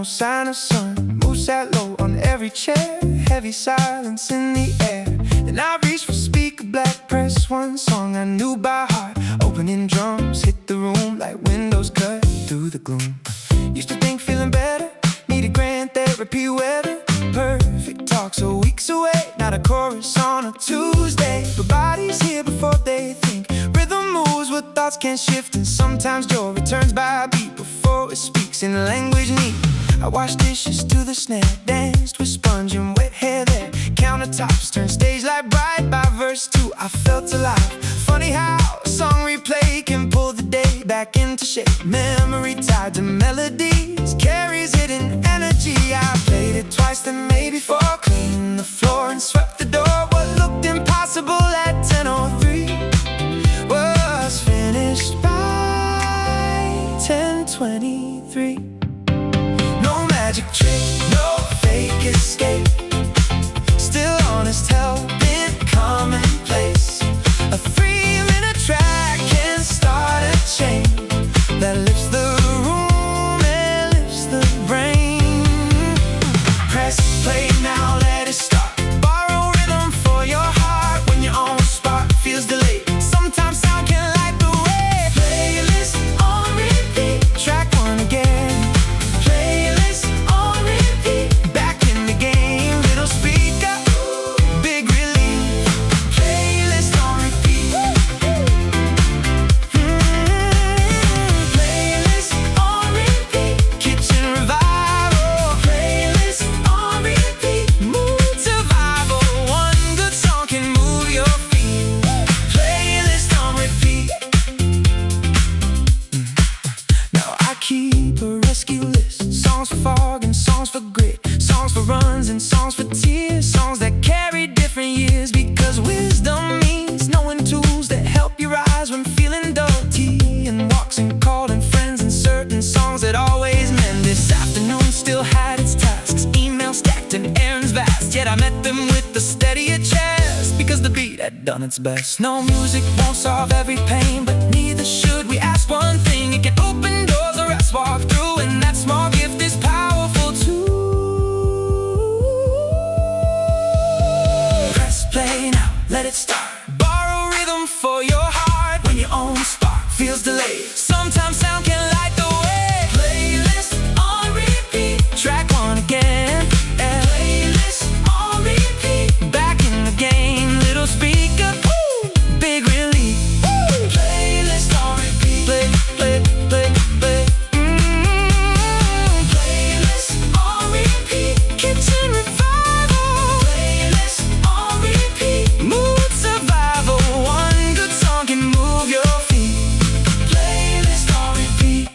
no sign of sun. Mood sat low on every chair, heavy silence in the air. Then I reached for speaker, black press one song I knew by heart. Opening drums hit the room like windows cut through the gloom. Used to think feeling better, needed grand therapy weather. Perfect talk, so weeks away, not a chorus on a Tuesday. But bodies here before they think. Rhythm moves where thoughts can shift, and sometimes joy returns by a beat before it speaks in language neat. I washed dishes to the snare, danced with sponge and wet hair there. Countertops turned stage light bright. By verse 2 I felt alive. Funny how a song replay can pull the day back into shape. Memory tied to melodies carries hidden energy. I played it twice, then maybe four. Cleaned the floor and swept the door. What looked impossible at 10:03 was finished by 10:23. No magic trick, no fake escape. Still honest, helping commonplace. A 3-minute track can start a chain that lifts the room and lifts the brain. Press play now, let it start. Borrow rhythm for your heart when your own spark feels delayed. Sometimes sound can light the way. Playlist on repeat, track one again. Playlist on repeat, back in the game. Little speaker, big relief. Playlist on repeat. Playlist on repeat, kitchen revival. Playlist on repeat, mood survival. One good song can move your feet. Playlist on repeat. Now I keep a rescue list. Songs for fog and songs for grit. Songs for runs and songs for tears. Songs that carry different years. Because wisdom means knowing tools that help you rise when feeling dull. Tea and walks and calling friends and certain songs that always mend. This afternoon still had its tasks. Emails stacked and errands vast. Yet I met them with the steadier chest. Because the beat had done its best. No, music won't solve every pain, but neither should we. Ask one thing, it can open doors the rest walk through. And that small gift is powerful too. Press play now, let it start. Borrow rhythm for your heart when your own spark feels delayed. Sometimes sound can light the way. Playlist on repeat, track one again. Yeah. Playlist on repeat, back in the game. Little speaker, woo, big relief. Woo. Playlist on repeat, play, play, play, play. Playlist on repeat, kitchen revival. Playlist on repeat, mood survival. One good song can move your feet. Playlist on repeat.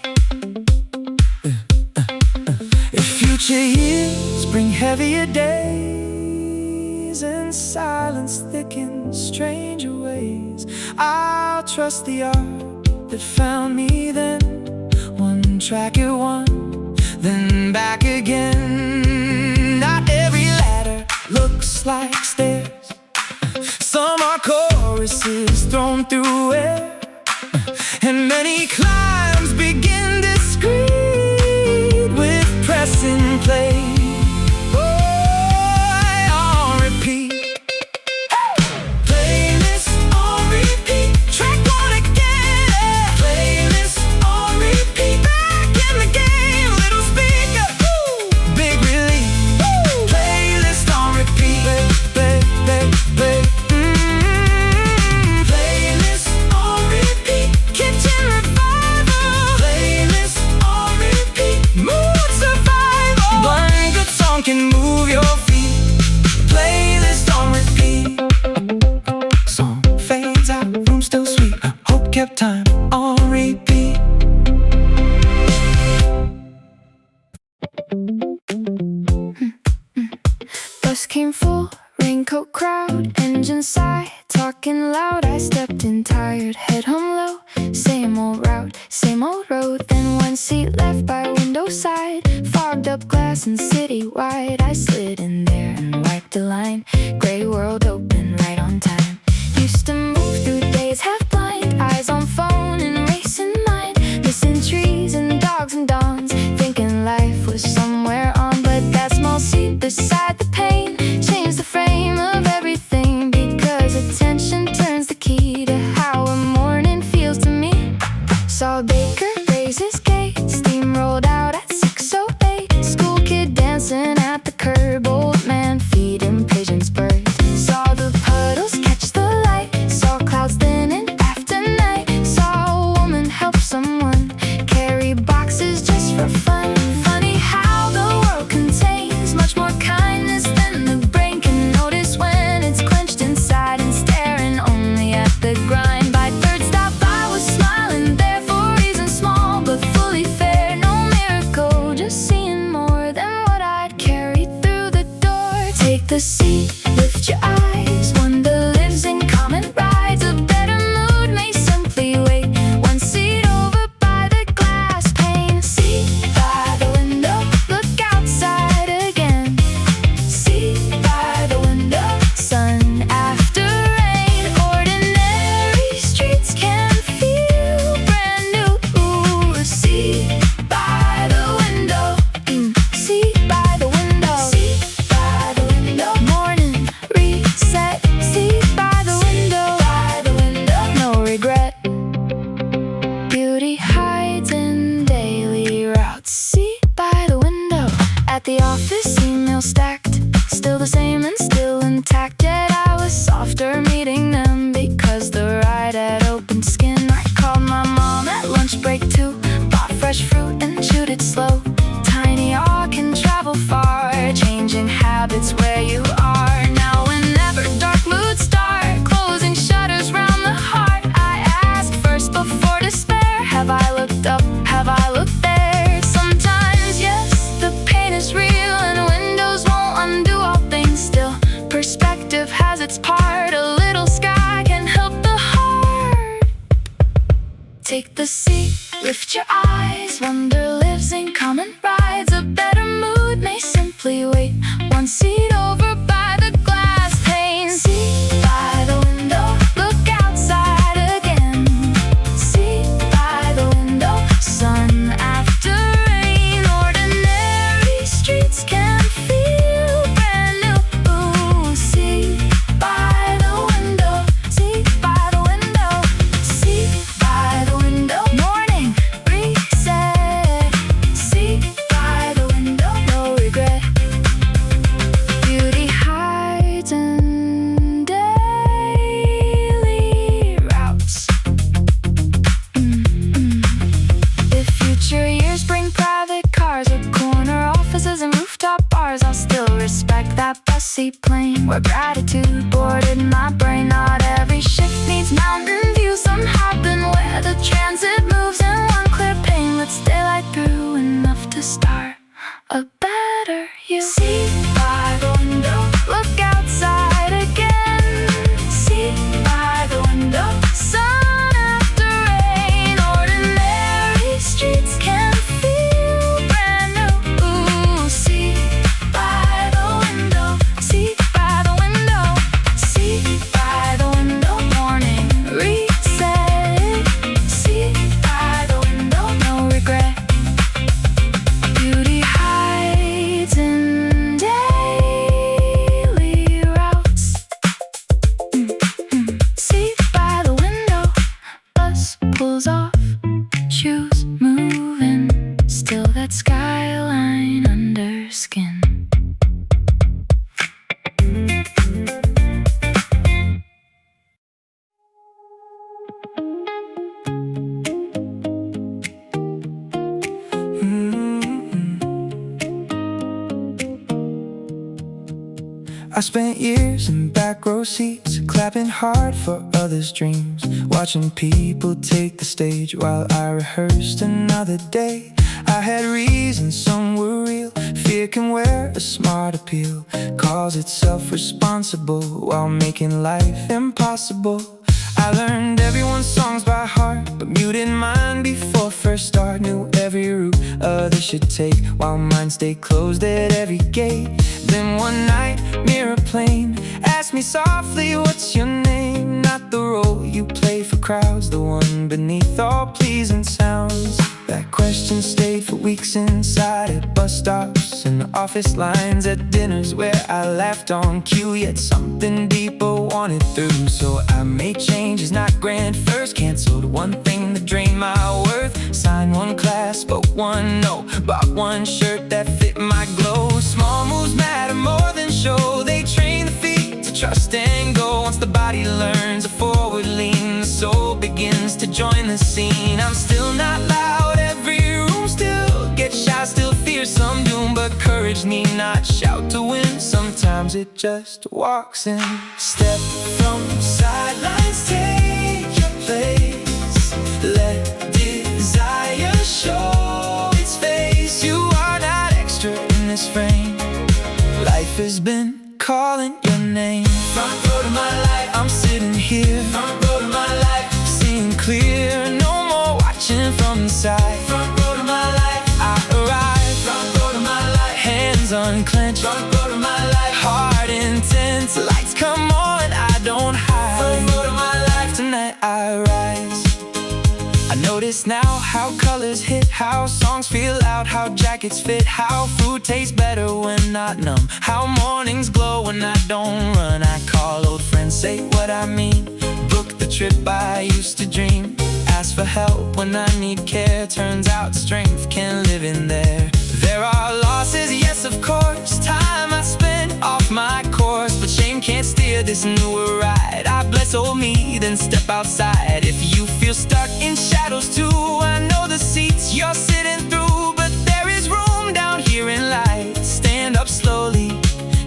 If future years bring heavier days and silence thickens stranger ways, I'll trust the art that found me then. One track at one, then back again. Not every ladder looks like stairs. Some are choruses thrown through air. And many climbs begin discreet with pressing play. On repeat. Playlist on repeat, track one again. Playlist on repeat, back in the game. Little speaker, woo, big relief. Woo. Playlist on repeat, play, play, play, play. Playlist on repeat, kitchen revival. Playlist on repeat, mood survival. One good song can move your feet. Playlist on repeat. Song fades out, room still sweet. Hope kept time on repeat. Bus came full, raincoat crowd, engine sigh, talking loud. I stepped in tired, head hung low. Same old route, same old road. Then one seat left by window side. Fogged up glass and citywide. I slid in there and wiped the line. Gray world open right on time. Used to move through days half blind. Eyes on phone and racing mind. Missing trees and dogs and dawns. Thinking life was somewhere Take the seat, lift your eyes. Wonder lives in common rides. A better mood may simply wait. One seat over by the glass pane. Seat by the window, look outside again. Seat by the window, sun after rain. Ordinary streets can feel brand new. Seat by the window, seat by the window, seat by the window. Morning reset, seat by the window, no regret. Beauty hides in daily routes. Seat by the window. At the office, email stacked, still the same and still intact. Yet I was softer meeting them because the ride had open skin. I called my mom at lunch break too. Bought fresh fruit and chewed it slow. Tiny awe can travel far, changing habits where you are. Now whenever dark moods start, closing shutters round the heart, I ask first before despair, have I looked up, have I looked there? Sometimes yes, the pain is real and windows won't undo all things. Still, perspective has its part. A little sky can help the heart. Take the seat, lift your eyes. Wonder lives in common rides. A better mood may simply wait. One seat over by the glass pane. Seat by the window, look outside again. Seat by the window, sun after rain. Ordinary streets can feel brand new. Seat by the window, seat by the window, seat by the window. Morning reset, seat by the window, no regret. Beauty hides in daily routes. If future years bring private cars or corner offices and rooftop bars, I'll still respect that bus seat plane where gratitude boarded my brain. Not every shift needs mountain view. Some happen where the transit moves in one clear pane. Let's daylight through enough to start a better you. Seat by the window, look outside again. Seat by the window, sun after rain. Ordinary streets can feel brand new. Seat by the window, seat by the window, seat by the window. Morning reset, seat by the window, no regret. Beauty hides in daily routes. Seat by the window, bus pulls off, shoes moving, still that skyline under skin. I spent years in back row seats, clapping hard for others' dreams, watching people take the stage while I rehearsed another day. I had reasons, some were real. Fear can wear a smart appeal, calls itself responsible while making life impossible. I learned everyone's songs by heart, but muted mine before first start. Knew every route others should take, while mine stayed closed at every gate. Then one night, mirror plane asked me softly, what's your name? Not the role you play for crowds, the one beneath all pleasing sounds. That question stayed for weeks inside, at bus stops and office lines, at dinners where I laughed on cue, yet something deeper wanted through. So I made changes, not grand first, canceled one thing that drained my worth, signed one class, spoke one no, bought one shirt that fit my glow. Small moves matter more than show, they train the feet to trust and go. Once the body learns a forward lean, the soul begins to join the scene. I'm still not loud, every room still get shy, still fear some doom, but courage need not shout to win. Sometimes it just walks in. Step from sidelines, take your place, let desire show its face. You are not extra in this frame, life has been calling your name. Front row to my life, I'm sitting here. Front row to my life, seeing clear. No more watching from the side. Front row to my life, I arrive. Front row to my life, hands unclenched. Front row to my life, heart intense. Lights come on, I don't hide. Front row to my life, tonight I rise. I notice now how colors hit, how songs feel loud, how jackets fit, how food tastes better when not numb, how mornings glow when I don't run. I call old friends, say what I mean, book the trip I used to dream, ask for help when I need care. Turns out strength can live in there. There are losses, yes of course, time I spent off my course, but shame can't steer this newer ride. I bless old me, then step outside. If you feel stuck in shadows too, I know the seats you're sitting through, but there is room down here in light. Stand up slowly,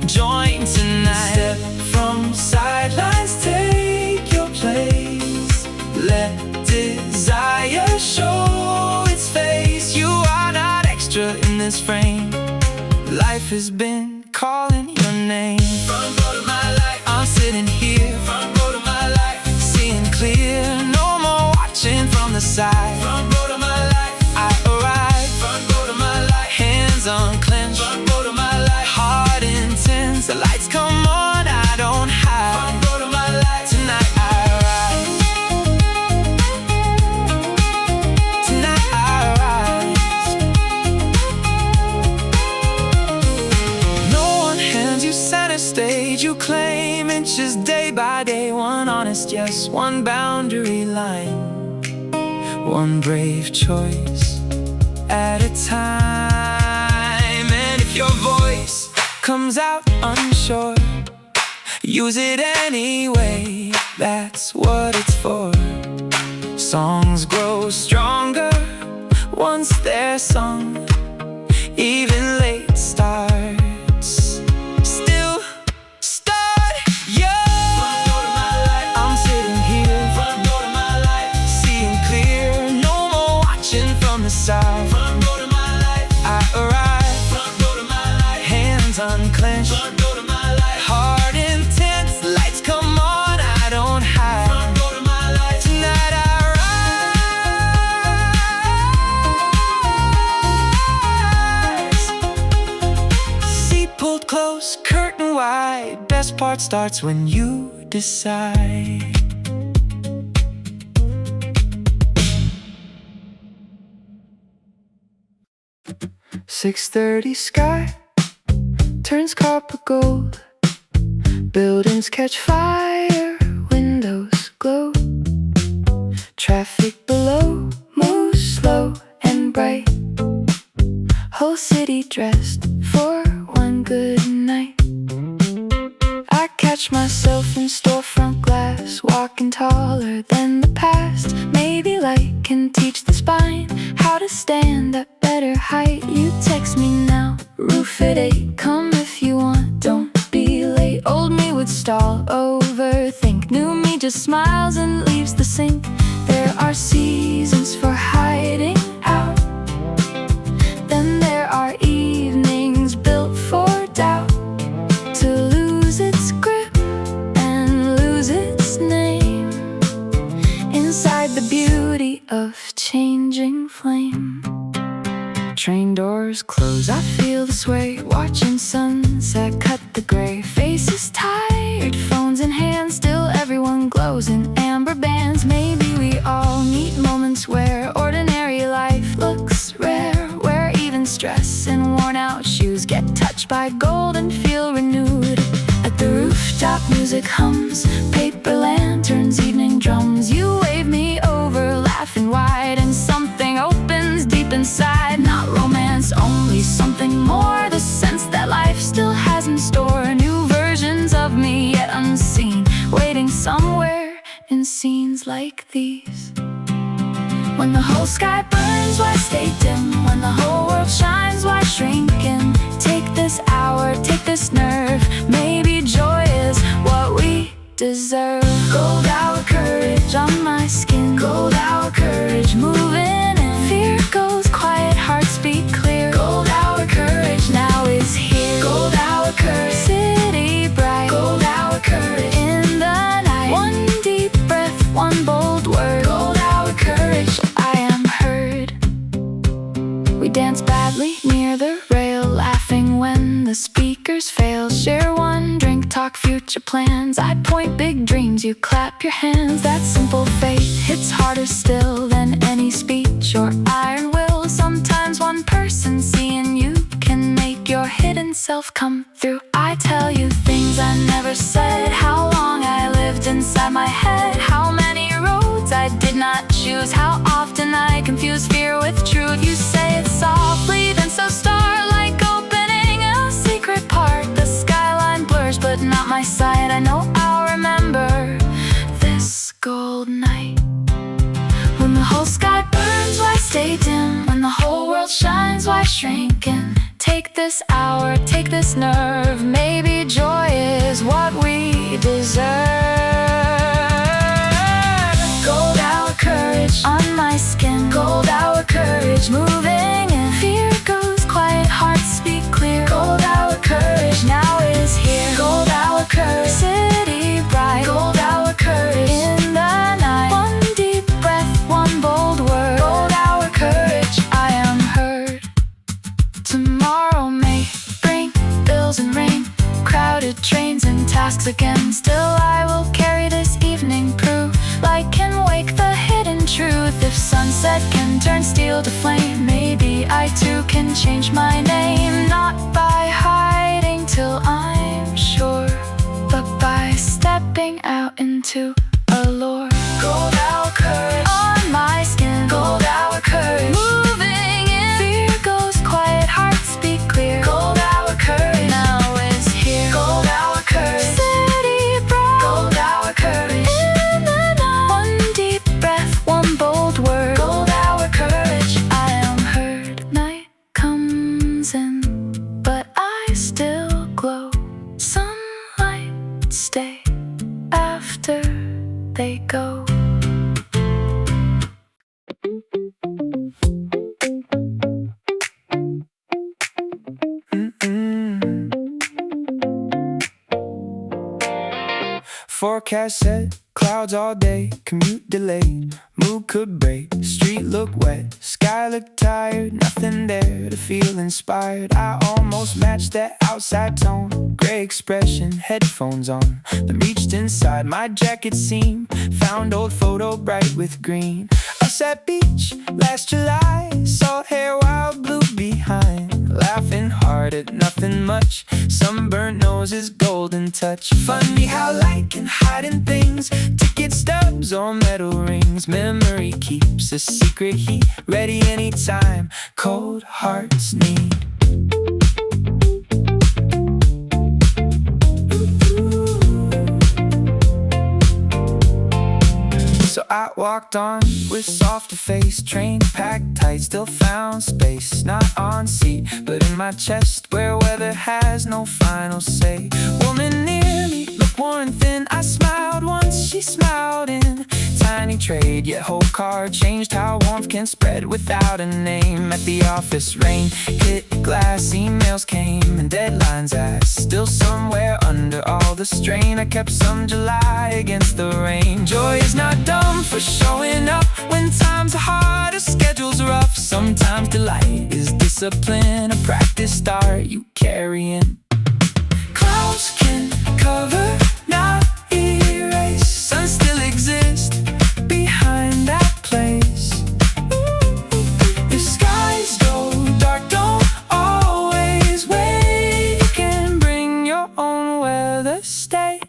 join tonight. Step from sidelines, take your place. Let desire show its face. You are not extra in this frame. Life has been calling your name. Front row to my life, I'm sitting here. Front row to my life, seeing clear. No more watching from the side. Front row to my life, I arrive. Front row to my life, hands unclenched. Front row to my life, heart intense. The lights come on, I don't hide. Front row to my life, tonight I rise. Tonight I rise. No one hands you center stage. You claim inches day by day. One honest yes, one boundary line. One brave choice at a time. And if your voice comes out unsure, use it anyway, that's what it's for. Songs grow stronger once they're sung. Even late starts still start young. Front door to my life, I'm sitting here. Front door to my life, seeing clear. No more watching from the side. Front door to my life, I arrive. Front door to my life, hands unclenched. Front door to my life, heart intense. Lights come on, I don't hide. Front door to my life, tonight I rise. Seat pulled close, curtain wide. Best part starts when you decide. "6:30 sky turns copper gold. Buildings catch fire, windows glow. Traffic below moves slow and bright. Whole city dressed for one good night. I catch myself in storefront glass, walking taller than the past. Maybe light can teach the spine how to stand at better height. You text me now, roof at 8. Come if you want, don't be late. Old me would stall, overthink. New me just smiles and leaves the sink. There are seasons for hiding out. Then there are evenings built for doubt. To lose its grip and lose its name. Inside the beauty of changing flame. Train doors close, I feel the sway. Watching sunset cut the gray. Faces tired, phones in hand. Still everyone glows in amber bands. Maybe we all meet moments where ordinary life looks rare, where even stress and worn out shoes get touched by gold and feel renewed. At the rooftop music hums, paper lanterns, evening drums. You wave me over, laughing wide, and something opens deep inside. Not romance, only something more. The sense that life still has in store. New versions of me yet unseen, waiting somewhere in scenes like these. When the whole sky burns, why stay dim? When the whole world shines, why shrink in? Take this hour, take this nerve. Maybe joy is what we deserve. Gold hour courage on my skin. Gold hour courage moving in. Fear goes quiet, hearts beat clear. Gold hour courage now is here. Gold hour courage. City talk future plans. I point big dreams, you clap your hands. That simple faith hits harder still than any speech or iron will. Sometimes one person seeing you can make your hidden self come through. I tell you things I never said, how long I lived inside my head, how many roads I did not choose, how often I confuse fear with truth. You say it softly, then so starlike, opening a secret part. The skyline blurs, but not my sight. I know I'll remember this gold night. When the whole sky burns, why stay dim? When the whole world shines, why shrink in? Take this hour, take this nerve. Maybe joy is what we deserve. Gold hour courage on my skin. Gold hour courage moving in. Fear goes quiet, hearts speak clear. Gold hour courage now is here. Gold hour courage, city bright. Gold hour courage in the night. One deep breath, one bold word. Gold hour courage, I am heard. Tomorrow may bring bills and rain, crowded trains and tasks again. Still I will carry this evening, proof light can wake the hidden truth. If sunset can turn steel to flame, maybe I too can change my name. Not by hiding till I'm sure, but by stepping out into allure. Gold hour courage on my skin. Gold hour courage moving in. Fear goes quiet, hearts speak clear. Gold hour courage now is here. Gold hour courage, city bright. Gold hour courage in the night. One deep breath, one bold word. Gold hour courage, I am heard. Night comes in, but I still glow. Sunlight stay after they go. Forecast set, clouds all day, commute delayed, mood could break, street look wet, sky look tired, nothing there to feel inspired. I almost matched that outside tone, gray expression, headphones on, then reached inside my jacket seam, found old photo bright with green. Us at beach last July, salt hair, wild blue behind, laughing hard at nothing much, sunburnt noses, golden touch. Funny how light can hide in things, ticket stubs or metal rings. Memory keeps a secret heat, ready anytime cold hearts need. So I walked on with softer face, train packed tight, still found space, not on seat, but in my chest where weather has no final say. Woman near me, look worn thin, I smiled once, she smiled in. Tiny trade, yet whole card changed how warmth can spread without a name. At the office, rain hit glass, emails came, and deadlines asked. Still somewhere under all the strain, I kept some July against the rain. Joy is not dumb for showing up when times are hard or schedules rough. Sometimes delight is discipline, a practice start you carry in. Clouds can cover, not erase. Sun still exists behind that place. If skies go dark, don't always wait. You can bring your own weather state.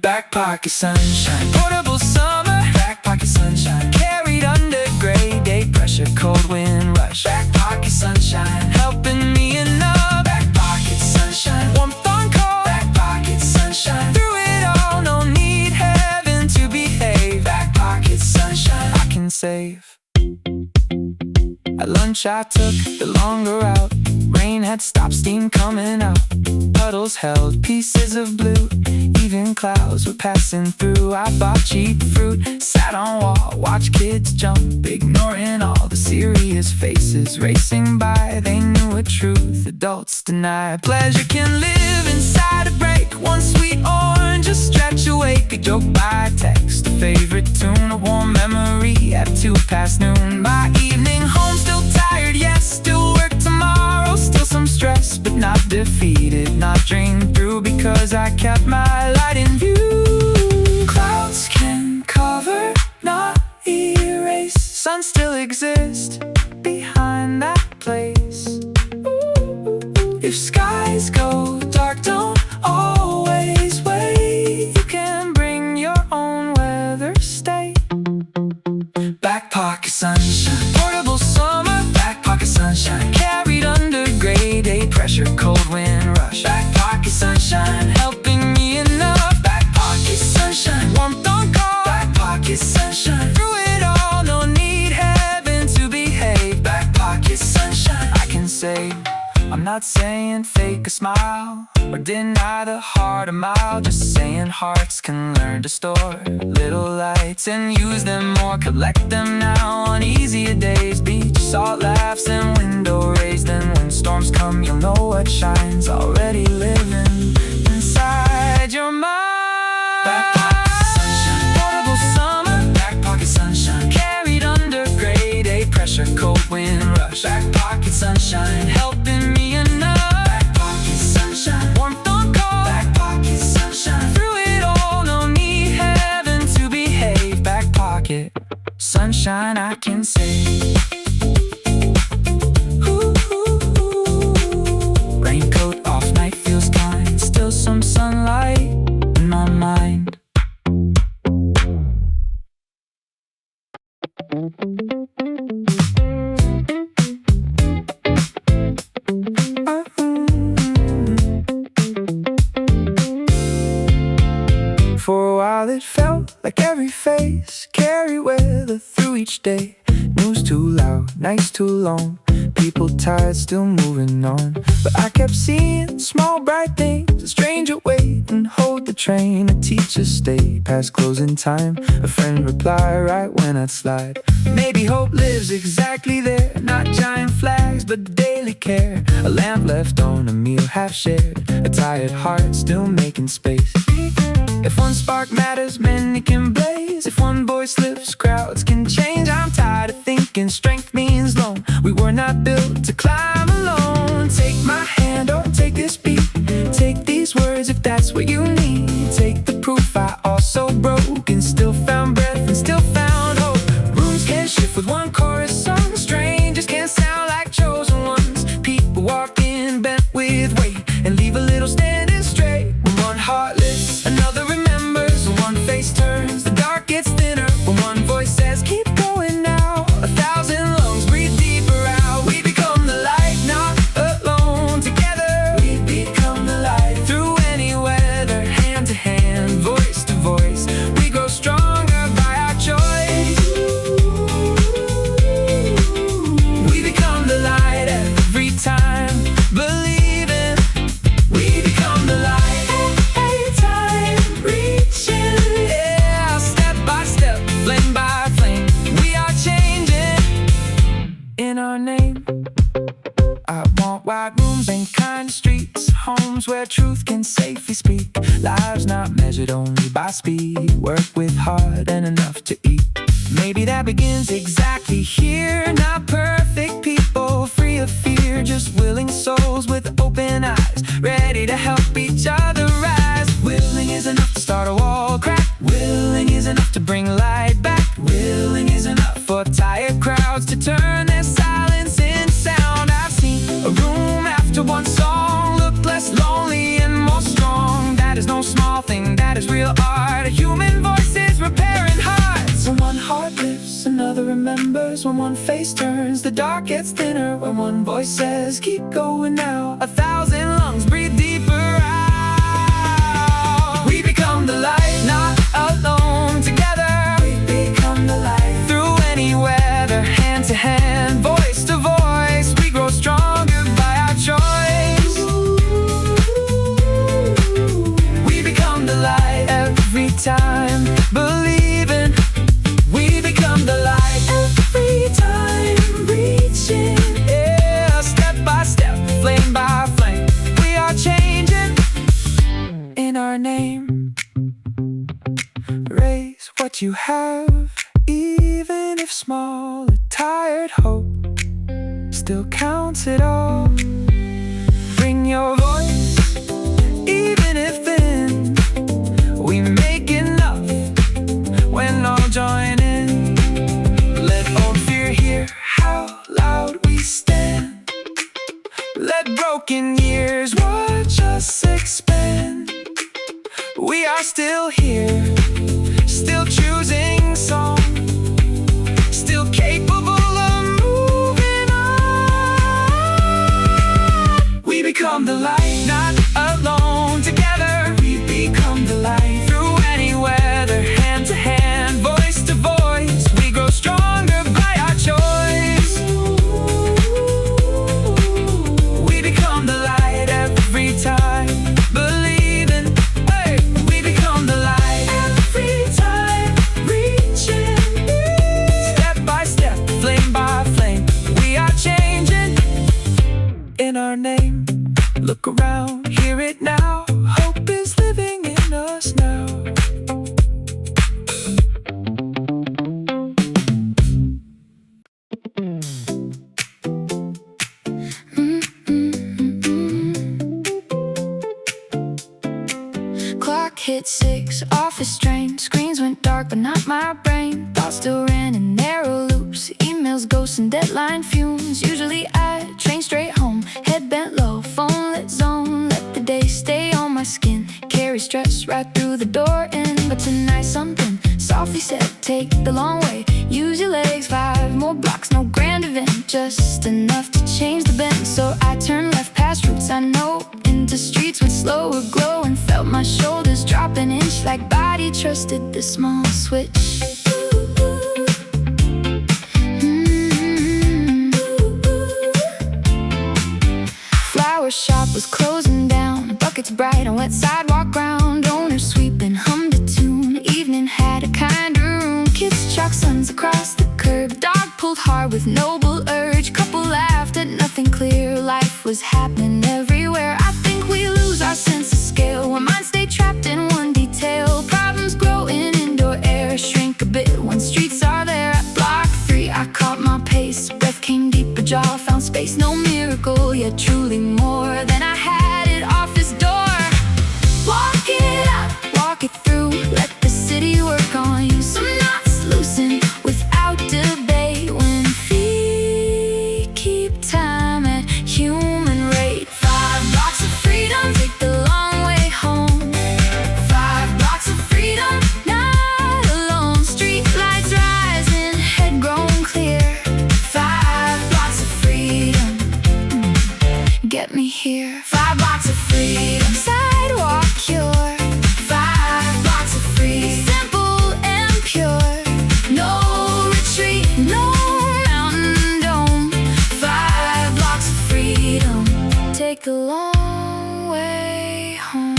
Back pocket sunshine, portable summer. Back pocket sunshine, carried under gray day pressure, cold wind rush. Back pocket sunshine, helping me enough. Back pocket sunshine, warmth on cold. Back pocket sunshine, through it all, no need heaven to behave. Back pocket sunshine, I can save. At lunch I took the longer route. Rain had stopped, steam coming out. Puddles held pieces of blue, even clouds were passing through. I bought cheap fruit, sat on wall, watched kids jump, ignoring all the serious faces racing by. They knew a truth adults deny. Pleasure can live inside a break. One sweet orange, a stretch awake, a joke by text, a favorite tune, a warm memory at noon. By evening home, still tired, yes, still work tomorrow. Still some stress, but not defeated, not drained through through because I kept my light in view. Clouds can cover, not erase. Sun still exists behind that place. If skies go dark, don't always wait. You can bring your own weather state. Back pocket sunshine, portable summer, back pocket sunshine, carried under grade A pressure, cold wind rush. Back pocket sunshine, helping me enough. Back pocket sunshine, warmth on call. Back pocket sunshine, through it all, no need heaven to behave. Back pocket sunshine, I can say, I'm not saying fake a smile or deny the heart a mile, just saying hearts can learn to store little lights and use them more. Collect them now on easier days. Beach salt laughs and window rays. Then when storms come, you'll know what shines already living inside your mind. Back pocket sunshine, portable summer, back pocket sunshine, carried under grade A pressure, cold wind rush. Back pocket sunshine, helping me enough. Back pocket sunshine, warmth on call. Back pocket sunshine, through it all, no need heaven to behave. Back pocket sunshine, I can say. Raincoat off, night feels kind. Still some sunlight in my mind. For a while it felt like every face carried weather through each day. News too loud, nights too long, people tired, still moving on. But I kept seeing small bright things, a stranger wait and hold the train. A teacher stay past closing time, a friend reply right when I'd slide. Maybe hope lives exactly there, not giant flags but daily care. A lamp left on, a meal half shared, a tired heart still making space. If one spark matters, many can blaze. If one voice lifts, crowds can change. I'm tired of thinking strength means lone. We were not built to climb alone. Take my hand or take this beat. Take these words if that's what you need. Take the proof I also broke and still found breath and still found hope. Rooms can shift with one chorus song. Strangers can sound like chosen ones. People walk in bent with weight and leave a little standing straight. When one heart lifts, another remembers. When one face turns, the dark gets thinner. When one voice says keep going now, 1,000 lungs breathe deeper out. We become the light, not alone. Together we become the light. Through any weather, hand to hand, voice to voice, we grow stronger by our choice. We become the light every time, believing. We become the light every time, reaching. Yeah, step by step, flame by flame, we are changing in our name. I want wide rooms and kind streets, homes where truth can safely speak. Lives not measured only by speed, work with heart and enough to eat. Maybe that begins exactly here. Not perfect people, free of fear, just willing souls with open eyes, ready to help each other rise. Willing is enough to start a wall crack. Willing is enough to bring light back. Willing is enough for tired crowds to turn their silence in sound. I've seen a room after one song look less lonely and more strong. That is no small thing, that is real art. A human voice is repairing hearts. When one heart lifts, another remembers. When one face turns, the dark gets thinner. When one voice says keep going now, 1,000 lungs breathe deeper out. We become the light, not alone. Together we become the light. Through any weather, hand to hand, voice to voice, we grow stronger by our choice. We become the light every time, believing. We become the light every time, reaching. Yeah, step by step, flame by flame, we are changing in our name. Raise what you have, even if small. A tired hope still counts it all. Bring your voice, even We are still here, still choosing song, still capable of moving on. We become the light, not alone, together. We become the light, through any weather, hand to hand, voice to voice. We grow stronger by our choice. We become the light every time, believing. Hey, we become the light every time, reaching. Step by step, flame by flame, we are changing in our name. Look around, hear it now. Hope is living in us now. Clock hit 6, office drained. Screens went dark, but not my brain. Thoughts still ran in narrow loops. Emails, ghosts, and deadline fumes. Usually I train straight home, head bent low, phone lit zone. Let the day stay on my skin, carry stress right through the door in. But tonight something softly said, take the long way, use your legs. 5 more blocks, no grand event, just enough to change the bend. So I turned left past routes I know, into streets with slower glow, and felt my shoulders drop an inch, like body trusted the small switch. Flower shop was closing down, buckets bright on wet sidewalk ground. Owner sweeping, hummed a tune, evening had a kinder room. Kids chalk suns across the curb, dog pulled hard with noble urge. Couple laughed at nothing clear, life was happening everywhere. I think we lose our sense of scale when minds stay trapped in one detail. Problems grow in indoor air, shrink a bit when streets are there. At block 3 I caught my pace, breath came deeper, jaw found space. No miracle, yet truly more than I had at office door. Walk it out, walk it through, let the city work on you. Some knots loosen without debate when feet keep time at human rate. 5 blocks of freedom, take the long way home. 5 blocks of freedom, not alone. Street lights rising, head grown clear. 5 blocks of freedom, get me here. 5 blocks of freedom, sidewalk cure. 5 blocks of freedom, simple and pure. No retreat, no mountain dome. 5 blocks of freedom, take the long way home.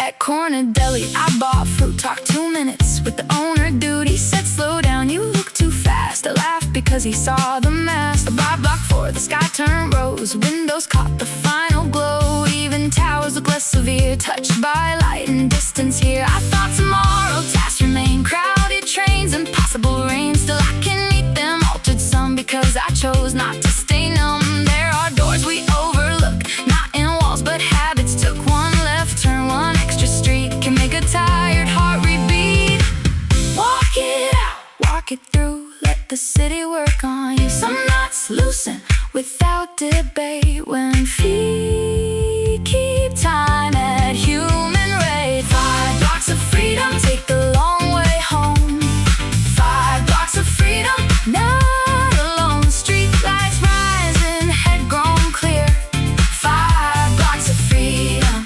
At Corner Deli I bought fruit, talked 2 minutes with the owner dude. He said slow down, you look too fast. I laughed because he saw the mask. By block 4 the sky turned rose, windows caught the final glow. Even towers look less severe, touched by light and distance here. I thought tomorrow tasks remain, crowded trains and possible rain. Still I can meet them, altered some because I chose not to stay numb. There are doors we overlook, not in walls but habits. Took one left turn, one extra street can make a tired heart rebeat. Walk it out, walk it through, let the city work on you. Some knots loosen without debate when feet keep time at human rate. 5 blocks of freedom, take the long way home. 5 blocks of freedom, not alone. Street lights rising, head grown clear. 5 blocks of freedom,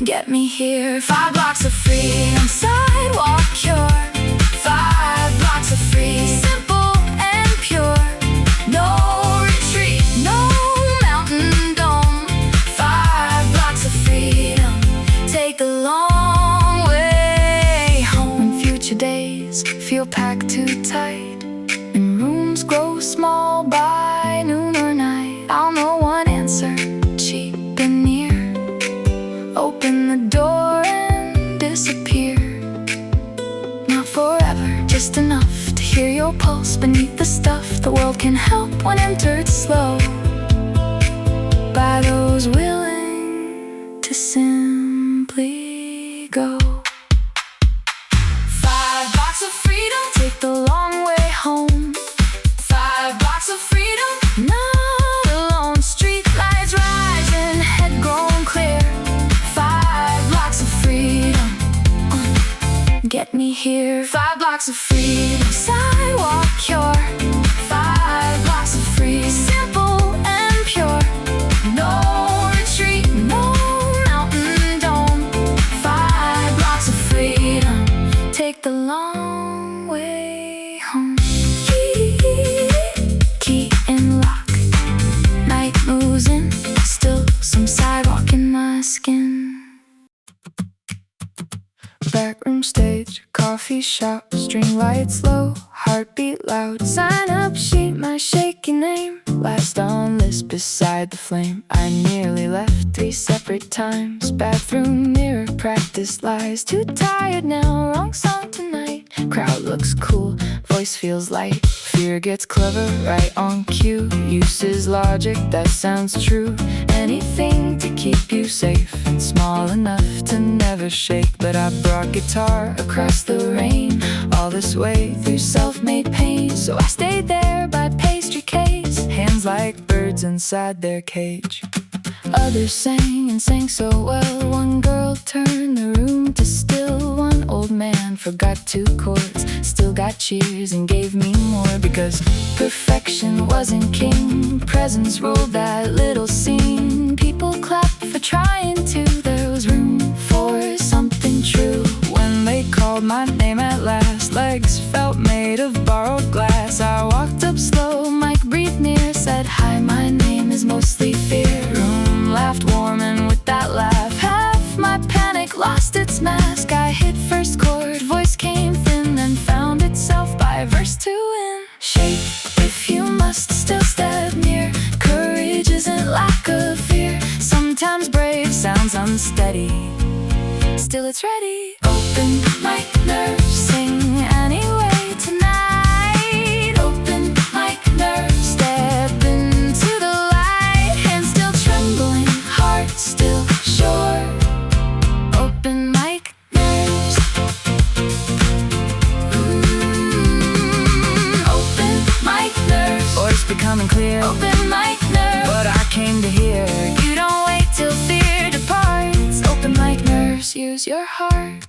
get me here. 5 blocks of freedom, sidewalk cure. 5 blocks of freedom, simple and pure. No retreat, no mountain dome. 5 blocks of freedom, take a long way home. When future days feel packed too tight and rooms grow small by noon or night, I'll know one answer, cheap and near. Open the door and disappear. Not forever, just enough to hear your pulse beneath the stuff. The world can help when entered slow by those willing to simply go. 5 blocks of freedom, take the long way home. 5 blocks of freedom, not alone. Street lights rising, head grown get me here. 5 blocks of freedom, sidewalk your 5 blocks of free, simple and pure. No retreat, no mountain dome. 5 blocks of freedom, take the long way home. Key and lock, night moves in, still some sidewalk in my skin. Backroom stage, coffee shop, string lights low, heartbeat loud. Sign up sheet, my shaky name, last on list beside the flame. I nearly left 3 separate times. Bathroom mirror, practice lies. Too tired now, wrong song tonight. Crowd looks cool, voice feels light. Fear gets clever, right on cue. Uses logic, that sounds true. Anything to keep you safe and small enough to never shake. But I brought guitar across the rain, all this way through self-made pain. So I stayed there by pastry case, hands like birds inside their cage. Others sang and sang so well. One girl turned the room to still. One old man forgot 2 chords, still got cheers and gave me more. Because perfection wasn't king, presence ruled that little scene. People clapped for trying to, there was room for something true. When they called my name at last, legs felt made of borrowed glass. I walked up slow, mic breathed near, said hi, my name is mostly fear. Room laughed warm and with that laugh, half my panic lost its mask. I hit first chord, voice came thin, then found itself by verse 2 in. Shake if you must, still step near. Courage isn't lack of fear. Sometimes brave sounds unsteady, still it's ready. Open mic nerves, sing anyway tonight. Open mic nerves, step into the light. Hands still trembling, heart still sure. Open mic nerves. Open mic nerves, voice becoming clear. Open mic nerves, what I came to hear. You don't wait till fear departs. Open mic nerves, use your heart.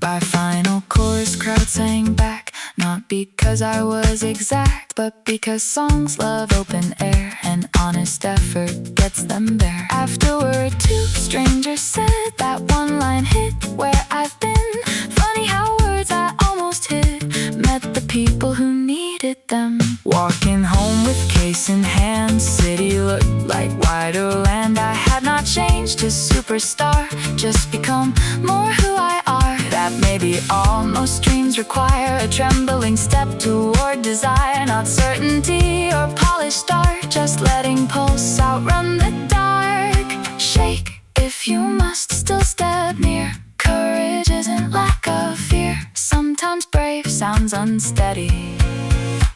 By final chorus, crowd sang back. Not because I was exact, but because songs love open air, and honest effort gets them there. Afterward, 2 strangers said that one line hit where I've been. Funny how words I almost hid met the people who needed them. Walking home with case in hand, city looked like wider land. I had not changed to superstar, just become more who I are. That may be all, most dreams require a trembling step toward desire. Not certainty or polished art, just letting pulse outrun the dark. Shake if you must, still step near. Courage isn't lack of fear. Sometimes brave sounds unsteady,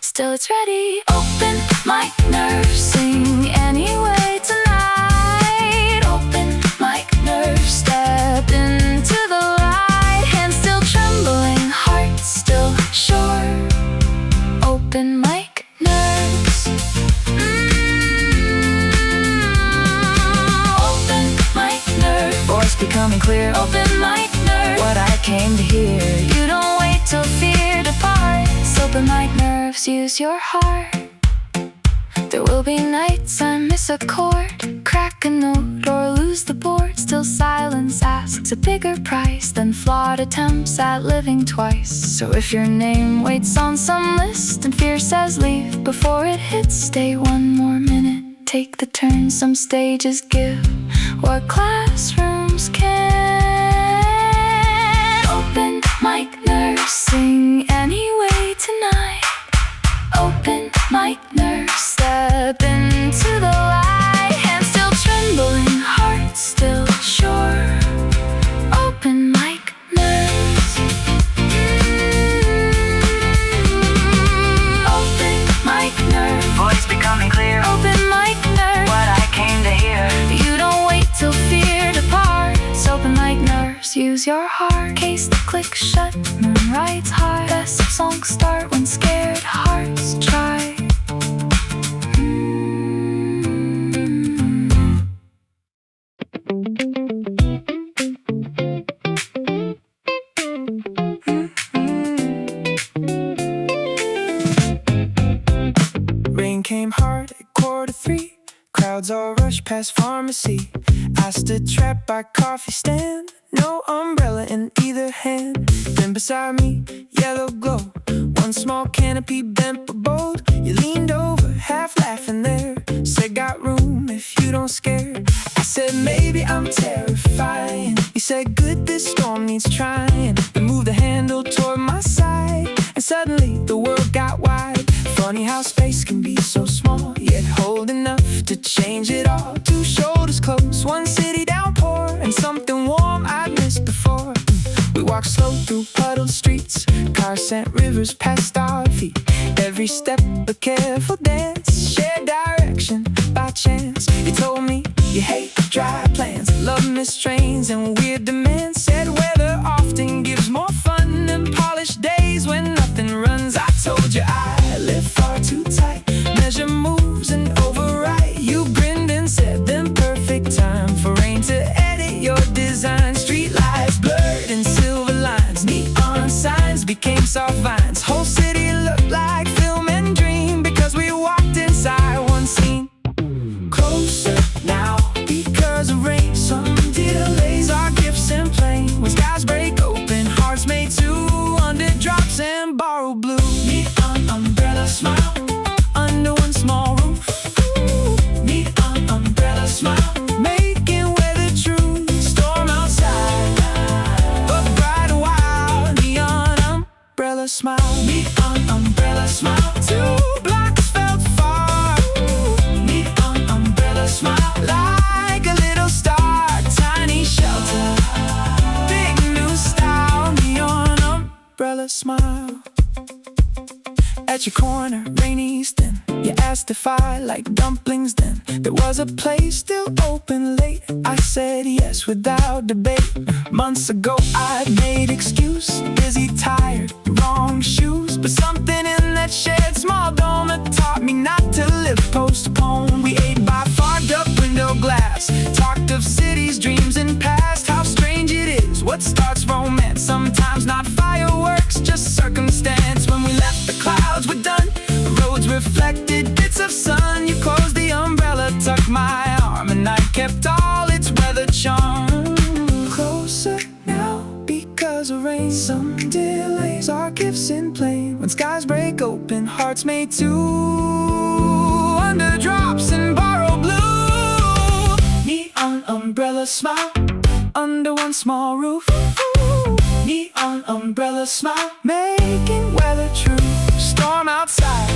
still it's ready. Open mic nerves, sing anyway tonight. Open mic nerves, step into the light. Hands still trembling, heart still sure. Open mic nerves. Open mic nerves, voice becoming clear. Open mic nerves, what I came to hear. You don't wait till fear departs. Open mic nerves, use your heart. There will be nights I miss a chord, crack a note or lose the board. Still silence asks a bigger price than flawed attempts at living twice. So if your name waits on some list and fear says leave before it hits, stay 1 more minute, take the turn some stages give what classrooms can. Open mic nerves, sing anyway tonight. Open mic nerves, step into the light. Hands still trembling, heart still sure. Open mic nerves. Open mic nerves, voice becoming clear. Open mic nerves, what I came to hear. You don't wait till fear departs. Open mic nerves, use your heart. Case the click shut, moon rides high. Best songs start when scared hearts try. pharmacy. I stood trapped by coffee stand, no umbrella in either hand. Then beside me, yellow glow, one small canopy bent but bold. You leaned over, half laughing there, said got room if you don't scare. I said maybe I'm terrifying. You said good, this storm needs trying. Then moved the handle toward my side, and suddenly the world got wide. Funny how space can be so small, yet hold enough to change it all. Two shoulders close, one city downpour, and something warm I'd missed before. We walked slow through puddled streets, cars sent rivers past our feet. Every step a careful dance, shared direction by chance. You told me you hate dry plans, love missed trains and weird demands. Said weather often gives more fun than polished days when nothing runs. I told you I live far too tight, measure moves and overwrite. You grinned and said then perfect time for rain to edit your design. Street lights blurred in silver lines, neon signs became soft vines. Whole city looked like film and dream because we walked inside one scene. Closer now because of rain, some delays, our gifts in plain. When skies break open, hearts made two under drops and borrowed blue. Neon umbrella smile under one small roof. Neon umbrella smile making weather true. Storm outside, but bright and wild. Neon umbrella smile, neon umbrella smile. Two blocks felt far. Neon umbrella smile like a little star. Tiny shelter, big new style. Neon umbrella smile. At your corner, rainy Easton, you asked if I like dumplings then. There was a place still open late. I said yes without debate. Months ago I'd made excuse, busy, tired, wrong shoes. But something in that shared small dome that taught me not to live postponed. We ate by fogged up window glass, talked of cities, dreams and past. How strange it is, what starts romance, sometimes not fireworks, just circumstance. When we left the clouds were done, the roads reflected bits of sun. You closed the umbrella, tucked my arm, and I kept all its weather charm. Closer now because of rain, some delays, our gifts in plain. When skies break open, hearts made two under drops and borrow blue. Neon umbrella smile under one small roof. Neon umbrella smile making weather true. Storm outside,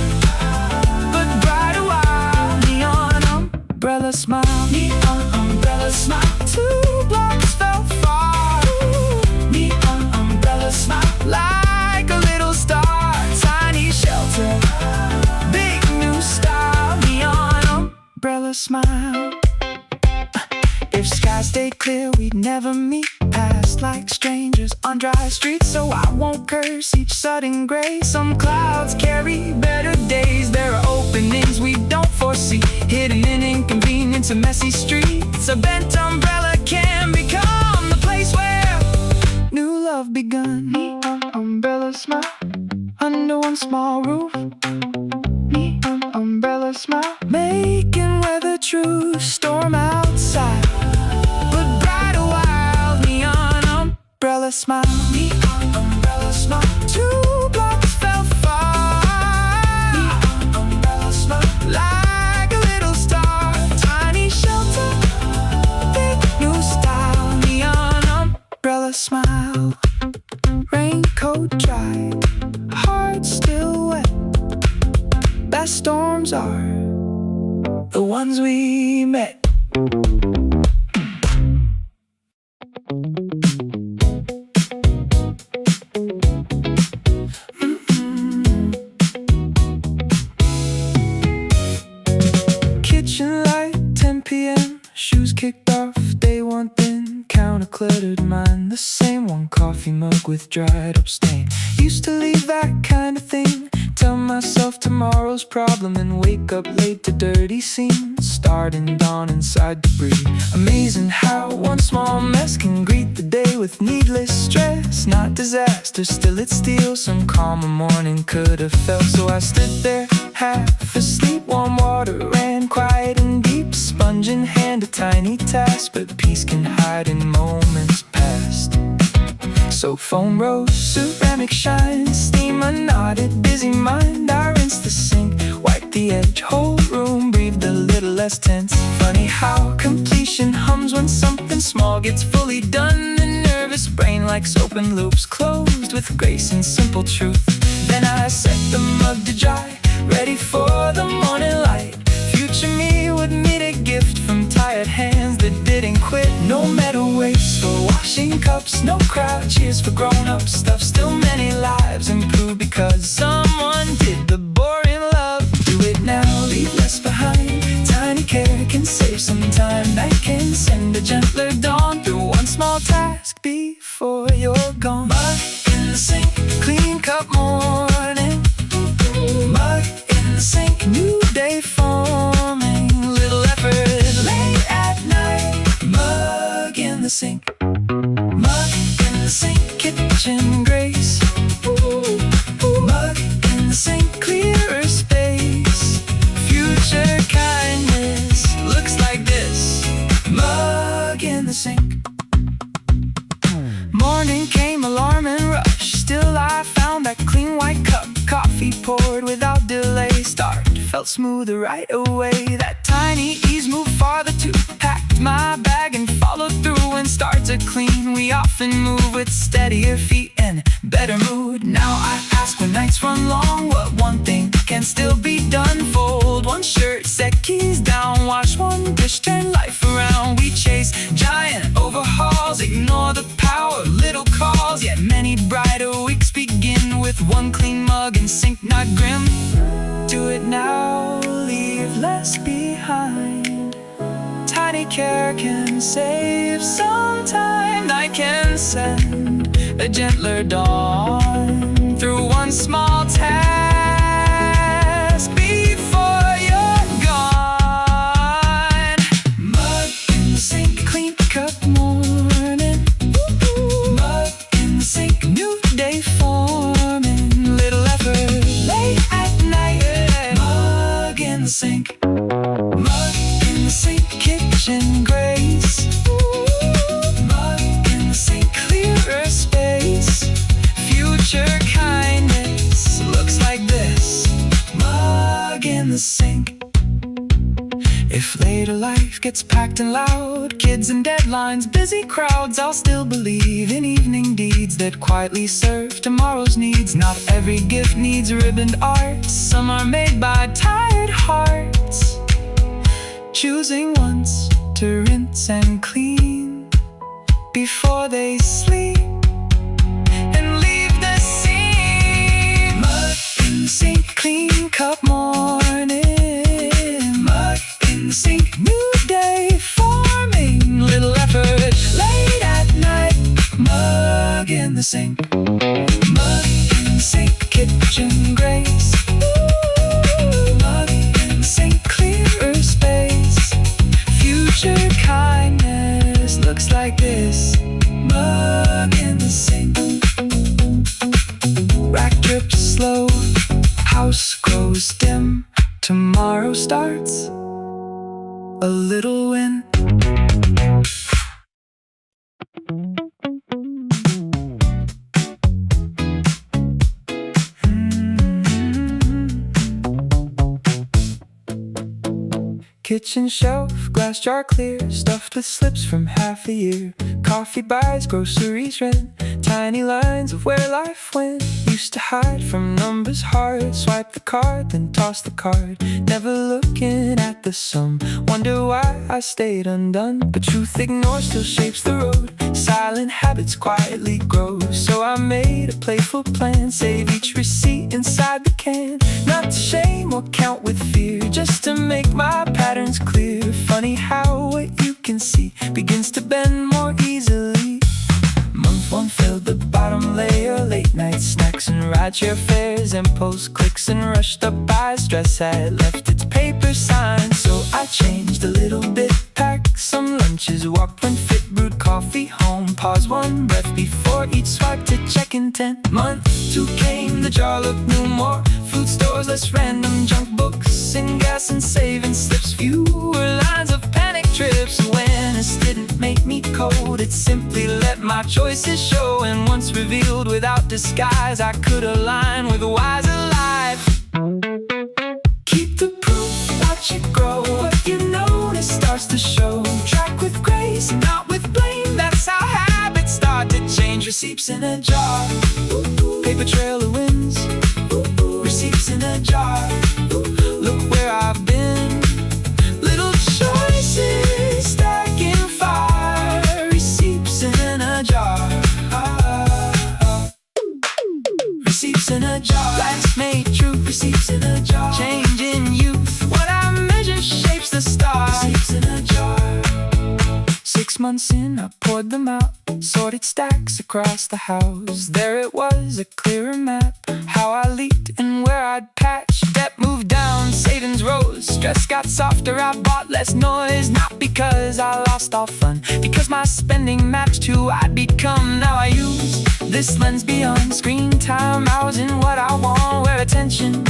but bright and wild. Neon umbrella smile, neon umbrella smile. Two blocks felt far. Neon umbrella smile like a little star. Tiny shelter, big new style. Neon umbrella smile. If skies stayed clear, we'd never meet. Passed like strangers on dry streets, so I won't curse each sudden gray. Some clouds carry better days. There are openings we don't foresee, hidden in inconvenience and messy streets. A bent umbrella can become the place where new love begun. Neon umbrella smile under one small roof. Neon umbrella smile making weather true. Storm outside, but bright and wild. Neon umbrella smile, neon umbrella smile. Two blocks felt far. Neon umbrella smile like a little star. Tiny shelter, big new style. Neon umbrella smile. Raincoat dry, heart still wet. Best storms are the ones we met. Kitchen light, 10 p.m. Shoes kicked off, day one thin. Counter cluttered, mine the same. One coffee mug with dried up stain. Used to leave that kind of thing. Tell myself tomorrow's problem and wake up late to dirty scenes. Start and dawn inside debris. Amazing how one small mess can greet the day with needless stress. Not disaster, still it steals. Some calmer morning could have felt. So I stood there half asleep. Warm water ran quiet and deep. sponge in hand, a tiny task, but peace can hide in moments past. So foam rose, ceramic shine, steam unknotted, busy mind. I rinse the sink, wipe the edge, whole room breathed a little less tense. Funny how completion hums when something small gets fully done. The nervous brain likes open loops, closed with grace and simple truth. Then I set the mug to dry, ready for the morning light. Future me would meet a gift from tired hands that didn't quit. No metal waste for washing cups, no crowd cheers for grown-up stuff. Still many lives improved because someone did the boring love. Do it now, leave less behind. Tiny care can save some time. That can send a gentler dawn through one small task before you're gone. Mug in the sink, clean cup morning. Mug in the sink, new day forming. Little effort late at night. Mug in the sink. Mug in the sink, kitchen grace. Mug in the sink, clearer space. Future kindness looks like this. Mug in the sink. Morning came, alarm and rush. Still I found that clean white cup. Coffee poured without delay. Start felt smoother right away. That tiny ease moved farther too. Packed my bag and followed through. When starts are clean, we often move with steadier feet and better mood. Now I ask when nights run long, what one thing can still be done? Fold one shirt, set keys down, wash one dish, turn life around. We chase giant overhauls, ignore the power of little calls. Yet many brighter weeks begin with one clean mug and sink, not grim. Do it now, leave less behind. Tiny care can save some time. I can send a gentler dawn through one small task before you're gone. Mug in the sink, clean cup morning. Mug in the sink, new day forming. Little effort late at night. Mug in the sink. Mug in the sink, kitchen grace. Mug in the sink, clearer space. Future kindness looks like this. Mug in the sink. If later life gets packed and loud, kids and deadlines, busy crowds, I'll still believe in evening deeds that quietly serve tomorrow's needs. Not every gift needs ribboned art. Some are made by tired hearts, choosing once to rinse and clean before they sleep and leave the scene. Mug in the sink, clean cup morning. Mug in the sink, new day forming. Little effort late at night. Mug in the sink. Mug in the sink, kitchen grace. Mug in the sink, clearer space. Future kindness looks like this. Mug in the sink. Rack drips slow, house grows dim. Tomorrow starts a little wind. Kitchen shelf, glass jar clear, stuffed with slips from half a year. Coffee buys, groceries rent, tiny lines of where life went. Used to hide from numbers hard, swipe the card, then toss the card. Never looking at the sum, wonder why I stayed undone. But truth ignored still shapes the road, silent habits quietly grow. So I made a playful plan, save each receipt inside the can. Not to shame or count with fear, just to make my patterns clear. Funny how what you can see begins to bend more easily. Month one filled the bottom layer, late night snacks and rideshare fares, impulse clicks and rushed up eyes. Stress had left its paper sign, so I changed a little bit, packed some lunches, walked when fit, brewed coffee home, paused one breath before each swipe to check intent. Month two came, the jar looked new, more food stores, less random junk books, and gas and saving slips, fewer lines of panic trips. Awareness didn't make me cold, it simply let my choices show. And once revealed without disguise, I could align with a wiser life. Keep the proof, watch it grow. What you notice starts to show. Track with grace, not with blame. That's how habits start to change. Receipts in a jar, paper trail of wins. Receipts in a jar, look where I've been. Little choices stacking fire. Receipts in a jar, receipts in a jar. Life's made true, receipts in a jar. Change in youth, what I measure shapes the stars. Receipts in a jar. 6 months in, I poured them out, sorted stacks across the house. There it was, a clearer map, how I leaked and where I'd patched. Debt moved down, savings rose, stress got softer, I bought less noise. Not because I lost all fun, because my spending matched who I'd become. Now I use this lens beyond screen time, housing what I want, where attention,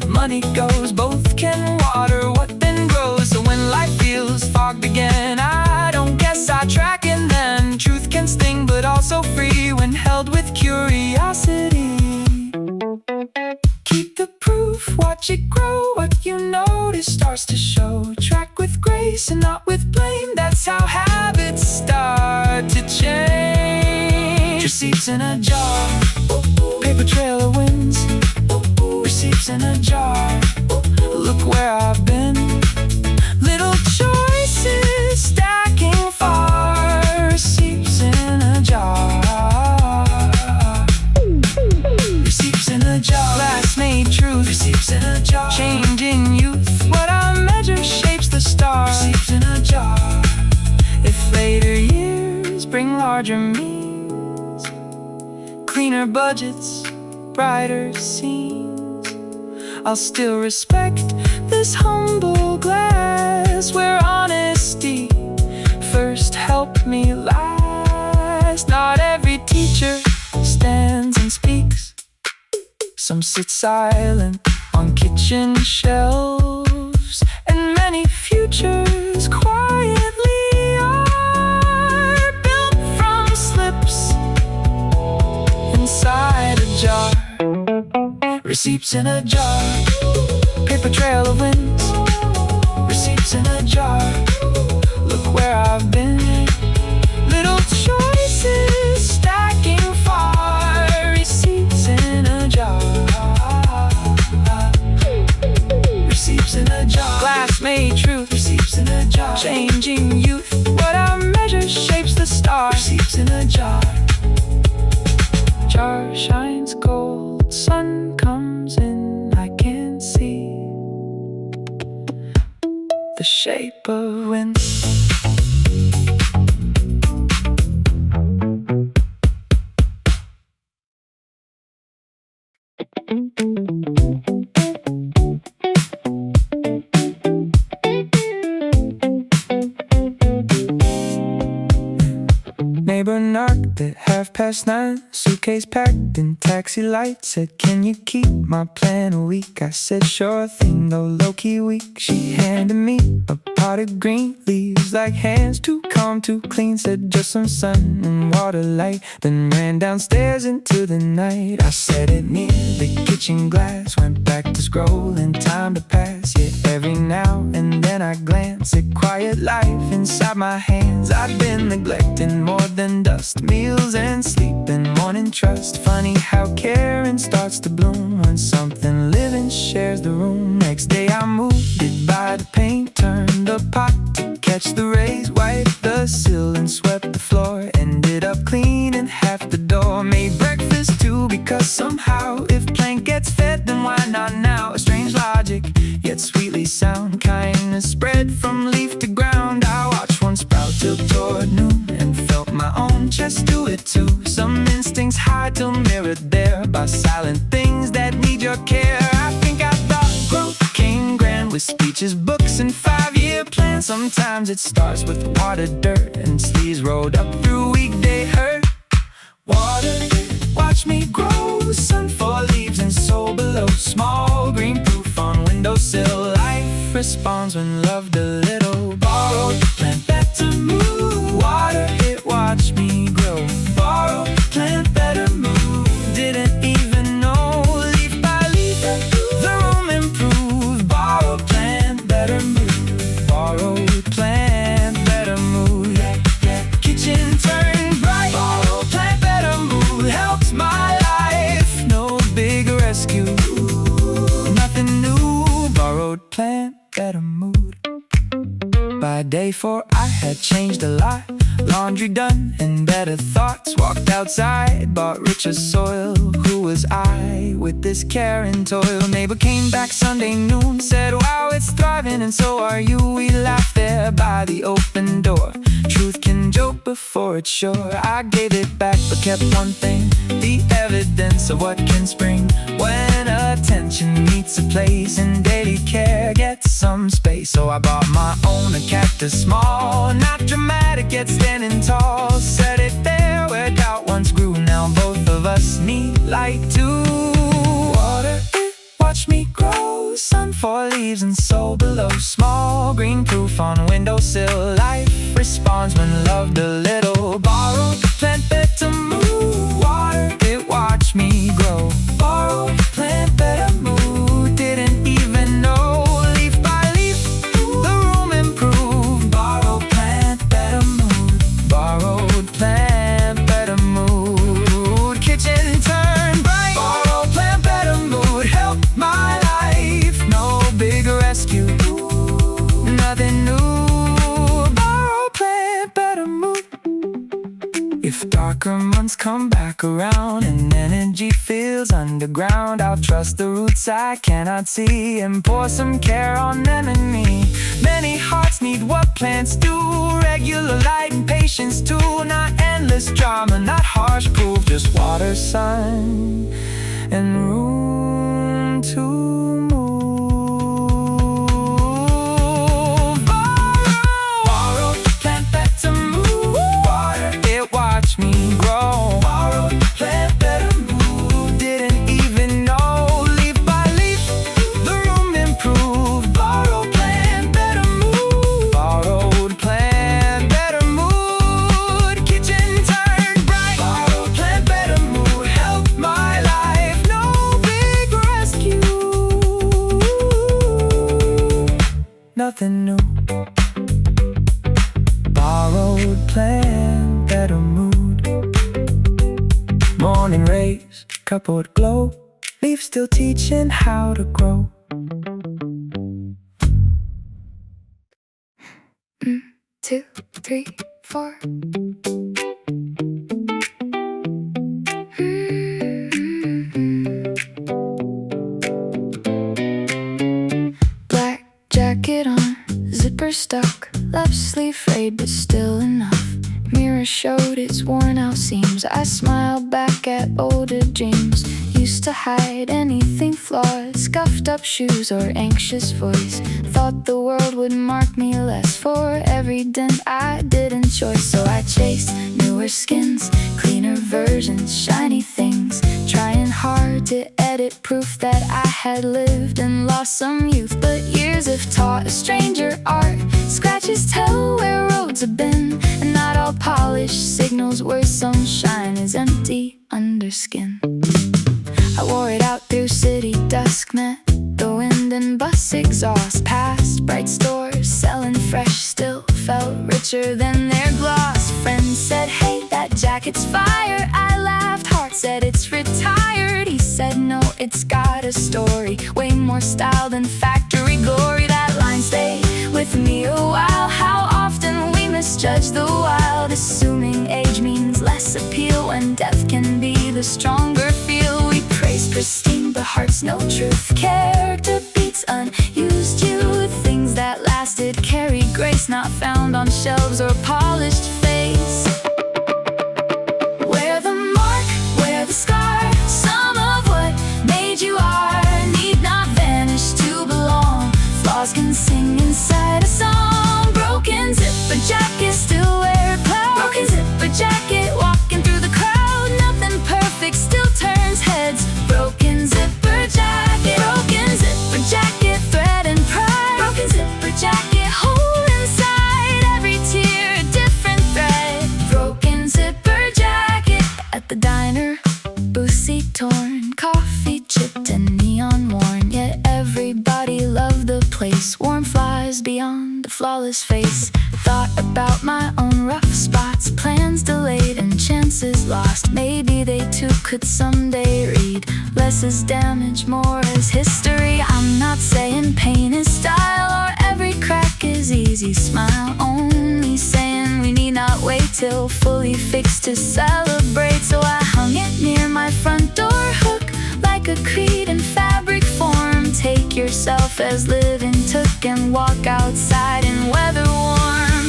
money goes. Both can water what then grows. So when life feels fogged again, I don't guess I track, and then truth can sting but also free when held with curiosity. Keep the proof, watch it grow. What you notice starts to show. Track with grace and not with blame. That's how habits start to change. Receipts in a jar, paper trail of wins. Receipts in a jar, look where I've been. Little choices stacking far. Receipts in a jar, receipts in a jar. Last made truth, receipts in a jar. Changing youth, what I measure shapes the stars. Receipts in a jar. If later years bring larger means, cleaner budgets, brighter scenes, I'll still respect this humble glass where honesty first helped me last. Not every teacher stands and speaks, some sit silent on kitchen shelves, and many futures quietly are built from slips inside a jar. Receipts in a jar, paper trail of wins. Receipts in a jar, look where I've been. Little choices stacking far. Receipts in a jar, receipts in a jar. Glass made truth, receipts in a jar. Changing youth, what I measure shapes the stars. Receipts in a jar. Jar shines gold, sun comes in, I can see the shape of wind. Neighbor knocked at 9:30, suitcase packed in taxi light. Said, can you keep my plan a week? I said, sure thing, though low-key weak. She handed me a pot of green leaves, like hands too calm, too clean. Said, just some sun and water light, then ran downstairs into the night. I set it near the kitchen glass, went back to scrolling, time to pass. Yet every now and then I glance at quiet life inside my hands. I've been neglecting more than dust, meals and sleep and morning trust. Funny how caring starts to bloom when something living shares the room. Next day I moved it by the paint, turned the pot to catch the rays, wiped the sill and swept the floor. Ended up cleaning half the door, made breakfast too, because somehow if plant gets fed, then why not now? A strange logic, yet sweetly sound. Kindness spread from leaf to ground. I watched one sprout till toward noon and felt my own chest do it too. Some instincts hide till mirrored there by silent things that need your care. I think I thought growth came grand with speeches, books, and 5-year plans. Sometimes it starts with water, dirt, and sleeves rolled up through weekday hurt. Water, watch me grow, sun for leaves and soul below. Small responds when loved a little. Borrowed plant better mood. Water it, watch me grow. Borrowed plant better mood. Didn't even know. Leaf by leaf, the room improved. Borrowed plant better mood. Borrowed plant better mood. Kitchen turned bright. Borrowed plant better mood. Helped my life. No big rescue. Nothing new. Borrowed plant better mood. By day 4 I had changed a lot. Laundry done and better thoughts. Walked outside, bought richer soil. Who was I with this care and toil? Neighbor came back Sunday noon, said wow it's thriving and so are you. We laughed there by the open door. Truth can joke before it's sure. I gave it back but kept one thing, the evidence of what can spring when attention meets a place and daily care gets some space. So I bought my own, a cactus small, not dramatic yet standing tall. Set it there where doubt once grew. Now both of us need light to water it, watch me grow. Sun for leaves and soul below. Small green proof on windowsill. Life responds when loved a little. Borrowed plant better mood. Water it, watch me grow. Borrowed plant better mood. Didn't even know. Leaf by leaf, the room improved. Borrowed plant better mood. Borrowed plant better mood. Kitchen turned bright. Borrowed plant better mood. Helped my life. No big rescue. Nothing new. Borrowed plant better mood. If darker months come back around and energy feels underground, I'll trust the roots I cannot see and pour some care on them and me. Many hearts need what plants do. Regular light and patience too. Not endless drama, not harsh proof. Just water, sun, and room to move. Borrowed plant better mood. Water it, watch me grow. Borrowed plant better mood. Didn't even know. Leaf by leaf, the room improved. Borrowed plant better mood. Borrowed plant better mood. Kitchen turned bright. Borrowed plant better mood. Helped my life. No big rescue. Nothing new. Borrowed plant better mood. Morning rays, cupboard glow. Leaf still teaching how to grow. 2, 3, 4. Black jacket on, zipper stuck, left sleeve frayed but still enough. Mirror showed its worn out seams. I smiled back at older dreams. Used to hide anything flawed, scuffed up shoes or anxious voice. Thought the world would mark me less for every dent I did enjoy. So I chased newer skins, cleaner versions, shiny things, trying hard to edit proof that I had lived and lost some youth. But years have taught a stranger art. Scratches tell where roads have been, and not all polished signals where some shine is empty under skin. I wore it out through city dusk, met the wind and bus exhaust. Past bright stores selling fresh, still felt richer than their gloss. Friends said, hey, that jacket's fire. I laughed, heart said it's retired. He said, no, it's got a story, way more style than factory glory. That line stayed with me a while. How often we misjudge the wild, assuming age means less appeal when depth can be the stronger feel. We praise pristine but hearts no truth. Character beats unused youth. Things that lasted carry grace, not found on shelves or polished face. Wear the mark, wear the scar. Some of what made you are need not vanish to belong. Flaws can sing inside a song. Broken zipper jacket, still wear it proud. Broken zipper jacket, walking through the crowd. Nothing perfect, still turns heads. Broken zipper jacket, thread and pride. Broken zipper could someday read. Less is damage, more is history. I'm not saying pain is style or every crack is easy smile. Only saying we need not wait till fully fixed to celebrate. So I hung it near my front door hook like a creed in fabric form. Take yourself as living took and walk outside in weather warm.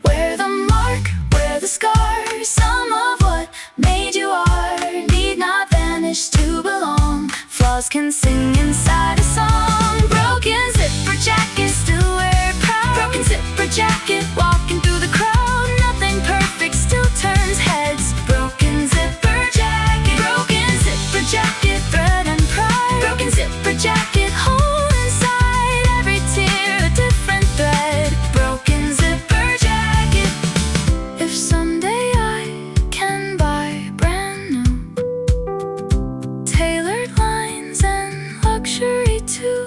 Wear the mark, wear the scars. Some of what made you are need not vanish to belong. Flaws can sing inside a song. Broken zipper jacket, still wear it proud. Broken zipper jacket, walking through the crowd. Nothing perfect, still turns heads. Broken zipper jacket, broken zipper jacket, thread and pride. Broken zipper jacket, hold inside every tear a different thread. Broken zipper jacket. If someday I can buy brand new, tailored lines and luxury too,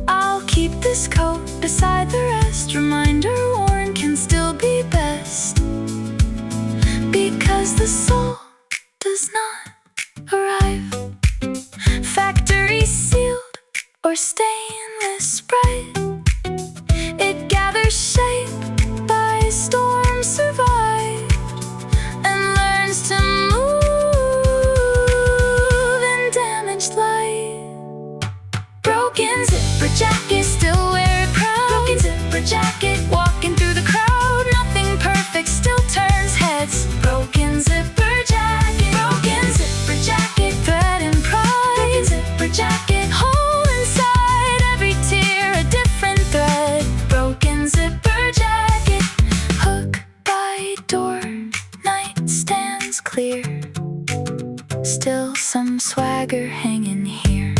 I'll keep this coat beside the rest. Reminder worn can still be best, because the soul does not arrive factory sealed or stainless bright. It gathers shape by storm survived and learns to move in damaged light. Broken zipper jacket, still wear it proud. Broken zipper jacket, walking through the crowd. Nothing perfect, still turns heads. Broken zipper jacket, broken zipper jacket, thread and pride. Broken zipper jacket, hold inside every tear a different thread. Broken zipper jacket, hook by door, night stands clear. Still some swagger hanging here.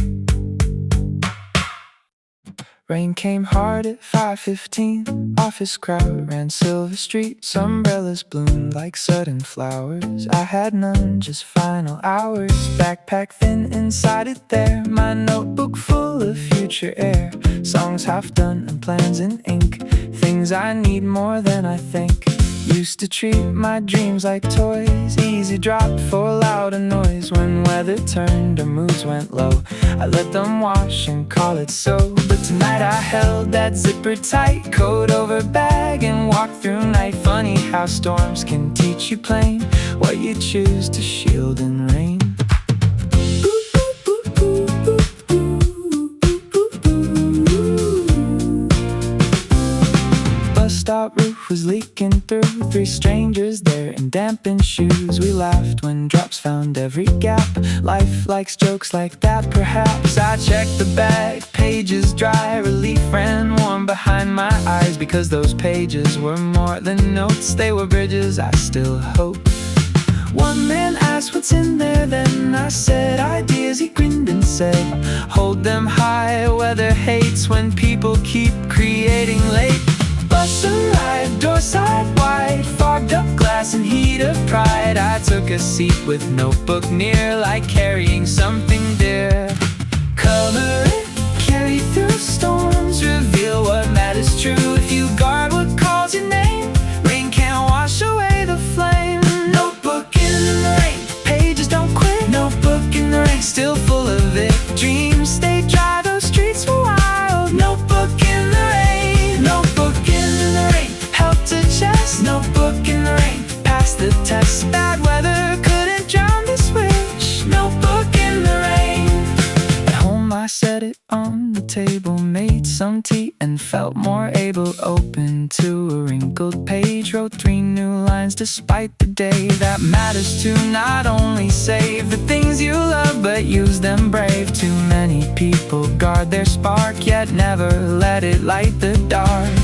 Rain came hard at 5:15. Office crowd ran Silver Street. Umbrellas bloomed like sudden flowers. I had none, just final hours. Backpack thin, inside it there. My notebook full of future air. Songs half done and plans in ink. Things I need more than I think. Used to treat my dreams like toys. Easy drop for louder noise. When weather turned or moods went low, I let them wash and call it so. But tonight I held that zipper tight, coat over bag and walked through night. Funny how storms can teach you plain what you choose to shield in rain. Bus stop roof was leaking through. 3 strangers there in dampened shoes. We laughed when drops found every gap. Life likes jokes like that, perhaps. I checked the bag, pages dry. Relief ran warm behind my eyes, because those pages were more than notes. They were bridges I still hope. One man asked what's in there, then I said ideas. He grinned and said, hold them high. Weather hates when people keep creating late. Bus arrived, door side wide, fogged up glass and heat of pride. I took a seat with notebook near, like carrying something dear. Cover it, carry through storms, reveal what matters true. If you guard what calls your name, rain can't wash away the flame. Notebook in the rain, pages don't quit. Notebook in the rain, still full of it. Dreams stay dry, those streets were wild. Notebook in the rain, notebook in the rain, help to chest. Notebook in the rain, pass the test. Bad weather couldn't drown this wish. Notebook in the rain. At home I set it on the table, made some tea and felt more able. Open to a wrinkled page, wrote 3 new lines despite the day. That matters to not only save the things you love, but use them brave. Too many people guard their spark, yet never let it light the dark.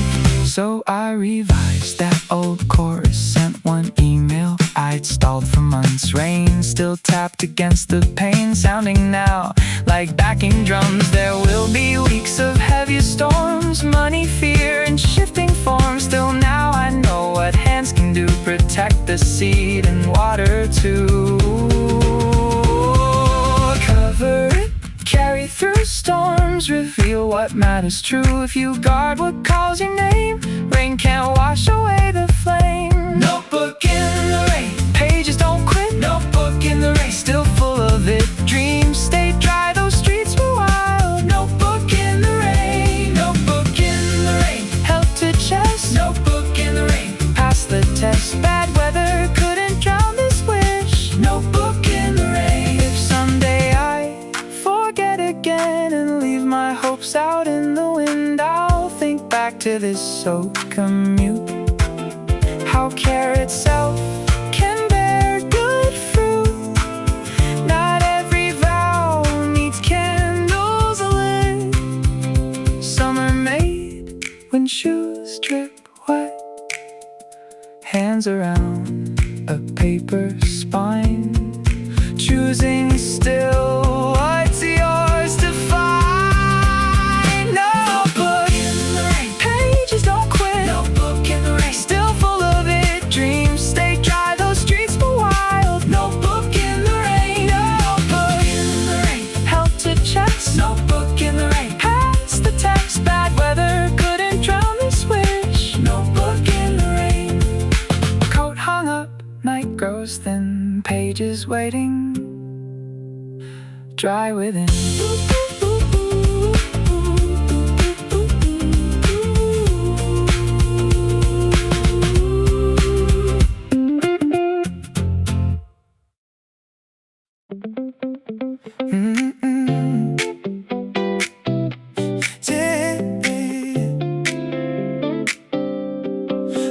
So I revised that old chorus, sent one email I'd stalled for months. Rain still tapped against the pane, sounding now like backing drums. There will be weeks of heavier storms, money, fear, and shifting forms. Still now I know what hands can do, protect the seed and water too. Cover it, carry through storms, reveal what matters true. If you guard what calls your name, rain can't wash away the flame. Notebook in the rain, pages don't quit. Notebook in the rain, still test. Bad weather couldn't drown this wish. Notebook in the rain. If someday I forget again and leave my hopes out in the wind, I'll think back to this soaked commute. How care itself can bear good fruit. Not every vow needs candles lit. Some are made when shoes drip wet. Hands around a paper spine, choosing still what's yours to find. Notebook in the rain, pages don't quit. Notebook in the rain, still full of it. Dreams stay dry, those streets go wild. Notebook in the rain, notebook in the rain, held to chest. Notebook in the rain, past the text. Bad weather couldn't drown this wish. Notebook in the rain, coat hung up, night grows thin, pages waiting, dry within.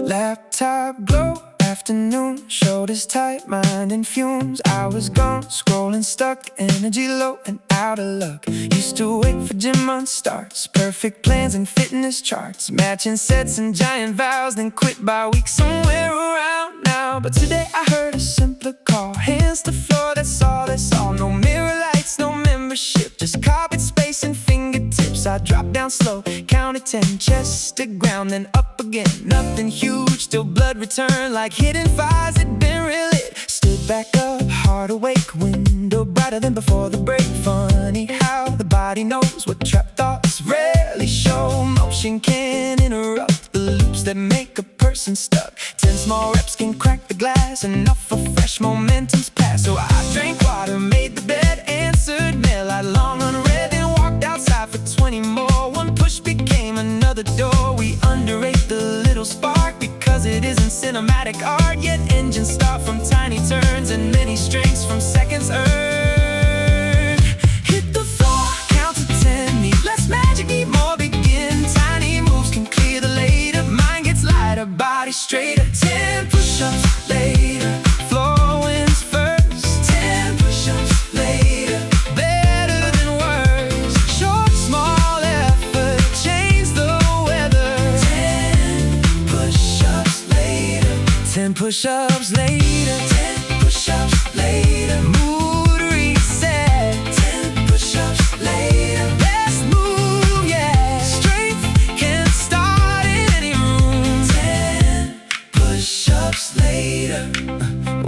Laptop glow, afternoon, shoulders tight, mind in fumes. I was gone, scrolling, stuck, energy low and out of luck. Used to wait for gym month starts, perfect plans and fitness charts, matching sets and giant vows, then quit by week somewhere around now. But today I heard a simpler call, hands to floor, that's all, that's all. No mirror lights, no membership, just carpet space and fingertips. I dropped down slow, counted 10, chest to ground, then up again. Nothing huge, still blood return like hidden fires had been relit. Stood back up, heart awake, window brighter than before the break. Funny how the body knows what trapped thoughts rarely show. Motion can interrupt the loops that make a person stuck. 10 small reps can crack the glass, enough for fresh momentum's pass. So I drank water, made the bed, answered mail I long unread, then walked outside for 20 more. One push became another door. We underrate the little spark because it isn't cinematic art. Yet engines start from tiny turns and many strengths from seconds earned. Hit the floor, count to 10, need less magic, need more begin. Tiny moves can clear the later, mind gets lighter, body straighter. 10 push-ups later, floor wins first. 10 push-ups later, better than words. Short, small effort, change the weather. 10 push-ups later, 10 push-ups later, 10 push-ups later, mood reset. 10 push-ups later, let's move, yeah. Strength can start in any room. 10 push-ups later.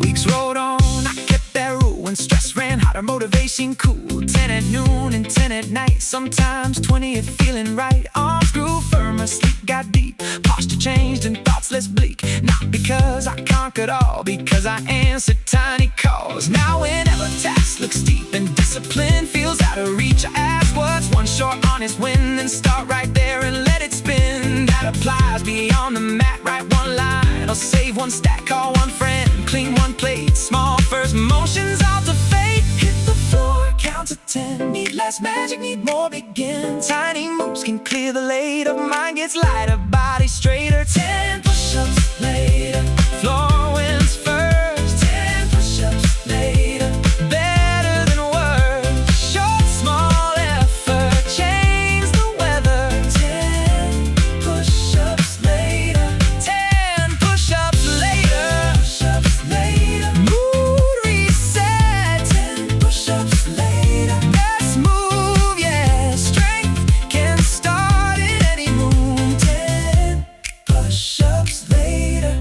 Weeks rolled on, I kept that rule. When stress ran hotter, motivation cool. 10 at noon and 10 at night, sometimes 20 if feeling right. Arms grew firmer, sleep got deep, posture changed and thoughts less bleak. Not because I conquered all, because I answered tiny calls. Now whenever tasks look steep and discipline feels out of reach, I ask what's one short honest win, then start right there and let it spin. That applies beyond the mat, write one line or save one stack, call one friend, clean one plate. Small first motions out to fate. Hit the floor, count to 10, need less magic, need more begin. Tiny moves can clear the later, mind gets lighter, body straighter. 10 push-ups later, floor wins first. 10 push-ups later, better than words. Short, small effort, change the weather. 10 push-ups later, 10 push-ups later, push-ups later, mood reset. 10 push-ups later, let's move, yeah. Strength can start in any room. 10 push-ups later.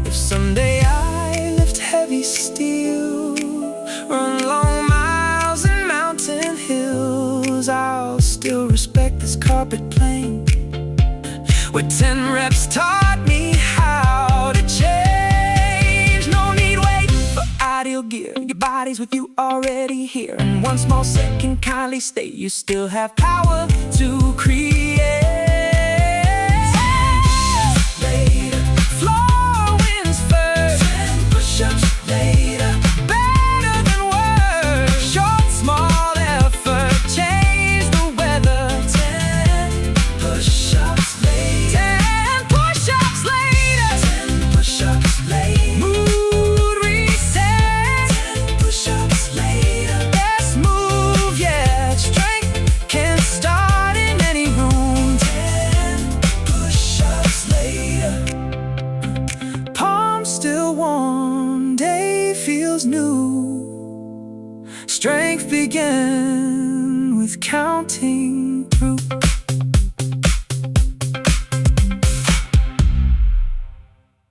If someday I lift heavy steel, run long miles and mountain hills, I'll still respect this carpet plane where 10 reps taught me how to change. No need waiting for ideal gear, your body's with you already here. And one small set can kindly state you still have power to create. Later, floor wins feels new. Strength began with counting